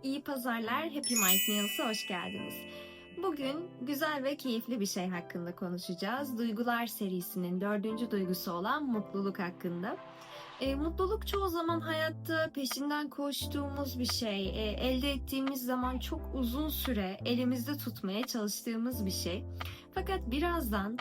İyi pazarlar, Happy Mind Meals'a hoş geldiniz. Bugün güzel ve keyifli bir şey hakkında konuşacağız. Duygular serisinin 4. duygusu olan mutluluk hakkında. Mutluluk çoğu zaman hayatta peşinden koştuğumuz bir şey. Elde ettiğimiz zaman çok uzun süre elimizde tutmaya çalıştığımız bir şey. Fakat birazdan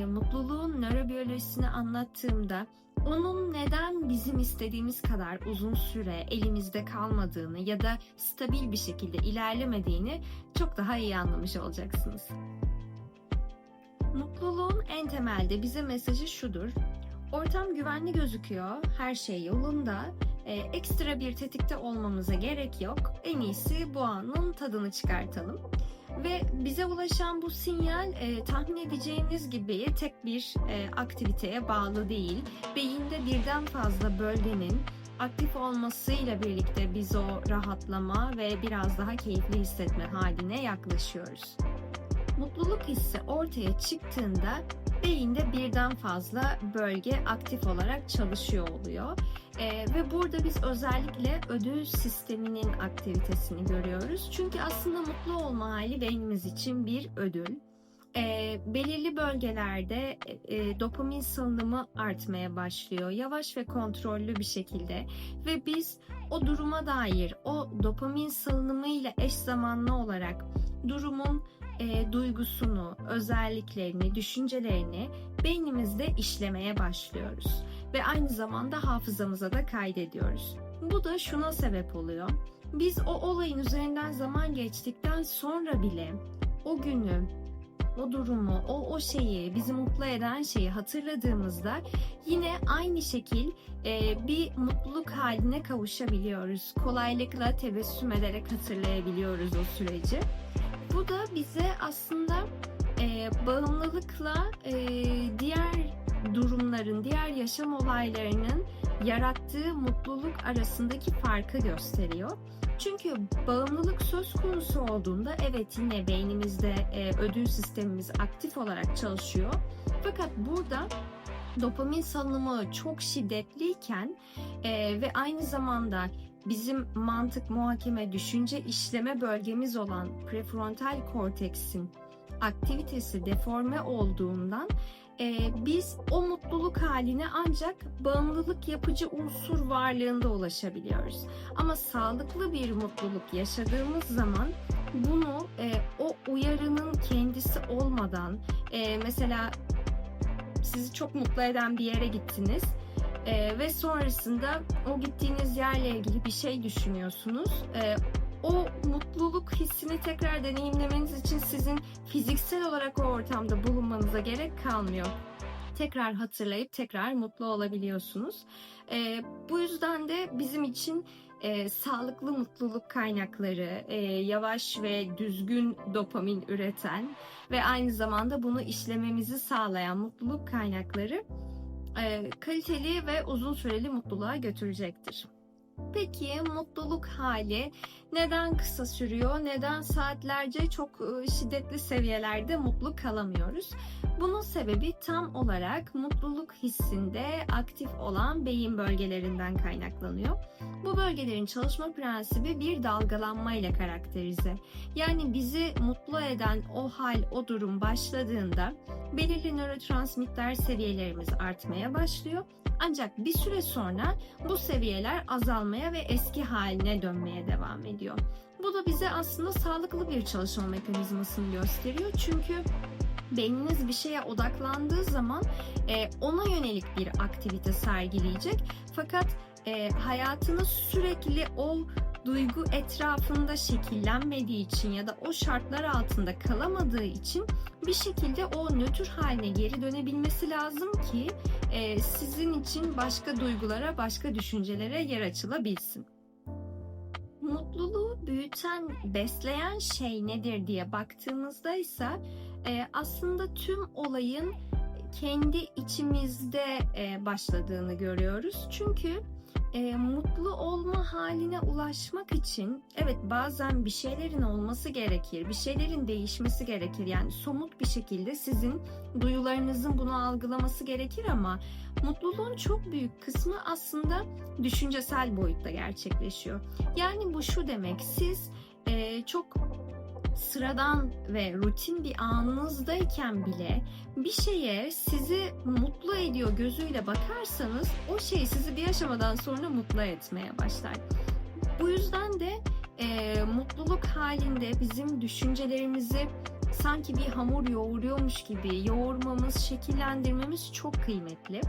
mutluluğun nörobiyolojisini anlattığımda onun neden bizim istediğimiz kadar uzun süre elimizde kalmadığını ya da stabil bir şekilde ilerlemediğini çok daha iyi anlamış olacaksınız. Mutluluğun en temelde bize mesajı şudur. Ortam güvenli gözüküyor, her şey yolunda, ekstra bir tetikte olmamıza gerek yok. En iyisi bu anın tadını çıkartalım. Ve bize ulaşan bu sinyal tahmin edeceğiniz gibi tek bir aktiviteye bağlı değil. Beyinde birden fazla bölgenin aktif olmasıyla birlikte biz o rahatlama ve biraz daha keyifli hissetme haline yaklaşıyoruz. Mutluluk hissi ortaya çıktığında beyinde birden fazla bölge aktif olarak çalışıyor oluyor. Ve burada biz özellikle ödül sisteminin aktivitesini görüyoruz. Çünkü aslında mutlu olma hali beynimiz için bir ödül. Belirli bölgelerde dopamin salınımı artmaya başlıyor. Yavaş ve kontrollü bir şekilde. Ve biz o duruma dair o dopamin salınımıyla eş zamanlı olarak durumun duygusunu, özelliklerini, düşüncelerini beynimizde işlemeye başlıyoruz. Ve aynı zamanda hafızamıza da kaydediyoruz. Bu da şuna sebep oluyor. Biz o olayın üzerinden zaman geçtikten sonra bile o günü, o durumu, o şeyi, bizi mutlu eden şeyi hatırladığımızda yine aynı şekil bir mutluluk haline kavuşabiliyoruz. Kolaylıkla tebessüm ederek hatırlayabiliyoruz o süreci. Bu da bize aslında bağımlılıkla diğer durumların, diğer yaşam olaylarının yarattığı mutluluk arasındaki farkı gösteriyor. Çünkü bağımlılık söz konusu olduğunda evet yine beynimizde ödül sistemimiz aktif olarak çalışıyor. Fakat burada dopamin salınımı çok şiddetliyken ve aynı zamanda bizim mantık, muhakeme, düşünce işleme bölgemiz olan prefrontal korteksin aktivitesi deforme olduğundan biz o mutluluk haline ancak bağımlılık yapıcı unsur varlığında ulaşabiliyoruz. Ama sağlıklı bir mutluluk yaşadığımız zaman bunu o uyarının kendisi olmadan mesela sizi çok mutlu eden bir yere gittiniz ve sonrasında o gittiğiniz yerle ilgili bir şey düşünüyorsunuz. O mutluluk hissini tekrar deneyimlemeniz için sizin fiziksel olarak o ortamda bulunmanıza gerek kalmıyor. Tekrar hatırlayıp tekrar mutlu olabiliyorsunuz. Bu yüzden de bizim için sağlıklı mutluluk kaynakları, yavaş ve düzgün dopamin üreten ve aynı zamanda bunu işlememizi sağlayan mutluluk kaynakları kaliteli ve uzun süreli mutluluğa götürecektir. Peki mutluluk hali neden kısa sürüyor? Neden saatlerce çok şiddetli seviyelerde mutlu kalamıyoruz? Bunun sebebi tam olarak mutluluk hissinde aktif olan beyin bölgelerinden kaynaklanıyor. Bu bölgelerin çalışma prensibi bir dalgalanma ile karakterize. Yani bizi mutlu eden o hal, o durum başladığında belirli nörotransmitter seviyelerimiz artmaya başlıyor. Ancak bir süre sonra bu seviyeler azalmaya ve eski haline dönmeye devam ediyor. Bu da bize aslında sağlıklı bir çalışma mekanizmasını gösteriyor. Çünkü beyniniz bir şeye odaklandığı zaman ona yönelik bir aktivite sergileyecek. Fakat hayatınız sürekli o duygu etrafında şekillenmediği için ya da o şartlar altında kalamadığı için bir şekilde o nötr haline geri dönebilmesi lazım ki sizin için başka duygulara, başka düşüncelere yer açılabilsin. Mutluluğu büyüten, besleyen şey nedir diye baktığımızda ise aslında tüm olayın kendi içimizde başladığını görüyoruz. Çünkü Mutlu olma haline ulaşmak için evet bazen bir şeylerin olması gerekir, bir şeylerin değişmesi gerekir. Yani somut bir şekilde sizin duyularınızın bunu algılaması gerekir ama mutluluğun çok büyük kısmı aslında düşüncesel boyutta gerçekleşiyor. Yani bu şu demek, siz çok sıradan ve rutin bir anınızdayken bile bir şeye sizi mutlu ediyor gözüyle bakarsanız o şey sizi bir aşamadan sonra mutlu etmeye başlar. Bu yüzden de mutluluk halinde bizim düşüncelerimizi sanki bir hamur yoğuruyormuş gibi yoğurmamız, şekillendirmemiz çok kıymetli.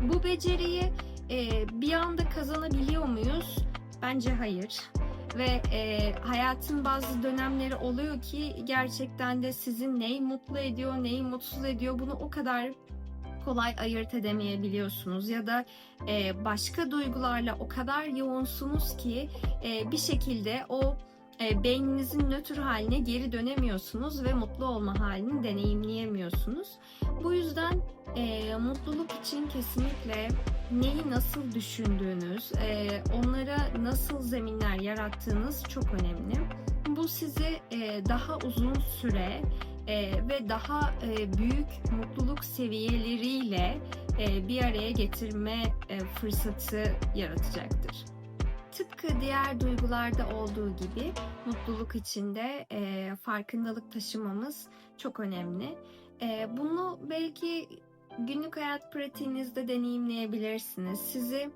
Bu beceriyi bir anda kazanabiliyor muyuz? Bence hayır. Ve hayatın bazı dönemleri oluyor ki gerçekten de sizin neyi mutlu ediyor, neyi mutsuz ediyor bunu o kadar kolay ayırt edemeyebiliyorsunuz. Ya da başka duygularla o kadar yoğunsunuz ki bir şekilde o beyninizin nötr haline geri dönemiyorsunuz ve mutlu olma halini deneyimleyemiyorsunuz. Bu yüzden mutluluk için kesinlikle neyi nasıl düşündüğünüz, onlara nasıl zeminler yarattığınız çok önemli. Bu sizi daha uzun süre ve daha büyük mutluluk seviyeleriyle bir araya getirme fırsatı yaratacaktır. Tıpkı diğer duygularda olduğu gibi mutluluk içinde farkındalık taşımamız çok önemli. Bunu belki günlük hayat pratiğinizde deneyimleyebilirsiniz. Sizi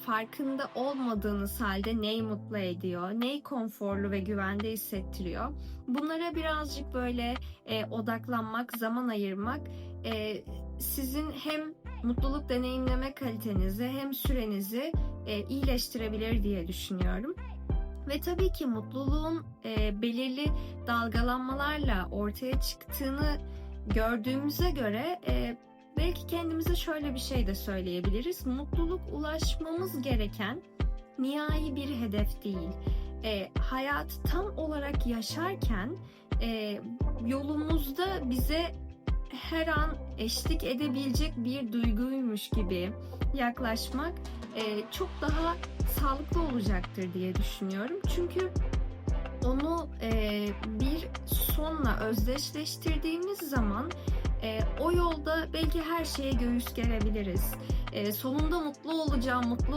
farkında olmadığınız halde neyi mutlu ediyor, neyi konforlu ve güvende hissettiriyor. Bunlara birazcık böyle odaklanmak, zaman ayırmak sizin hem mutluluk deneyimleme kalitenizi hem sürenizi iyileştirebilir diye düşünüyorum. Ve tabii ki mutluluğun belirli dalgalanmalarla ortaya çıktığını gördüğümüze göre belki kendimize şöyle bir şey de söyleyebiliriz. Mutluluk ulaşmamız gereken nihai bir hedef değil. Hayat tam olarak yaşarken yolumuzda bize her an eşlik edebilecek bir duyguymuş gibi yaklaşmak çok daha sağlıklı olacaktır diye düşünüyorum. Çünkü onu bir sonla özdeşleştirdiğimiz zaman o yolda belki her şeye göğüs gerebiliriz. Sonunda mutlu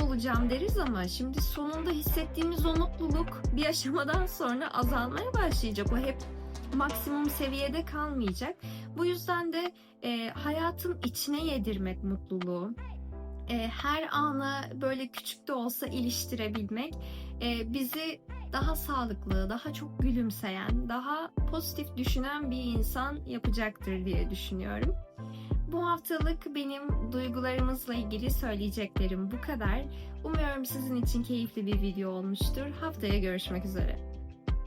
olacağım deriz ama şimdi sonunda hissettiğimiz o mutluluk bir aşamadan sonra azalmaya başlayacak. O hep maksimum seviyede kalmayacak. Bu yüzden de hayatın içine yedirmek mutluluğu, her ana böyle küçük de olsa iliştirebilmek bizi daha sağlıklı, daha çok gülümseyen, daha pozitif düşünen bir insan yapacaktır diye düşünüyorum. Bu haftalık benim duygularımızla ilgili söyleyeceklerim bu kadar. Umuyorum sizin için keyifli bir video olmuştur. Haftaya görüşmek üzere.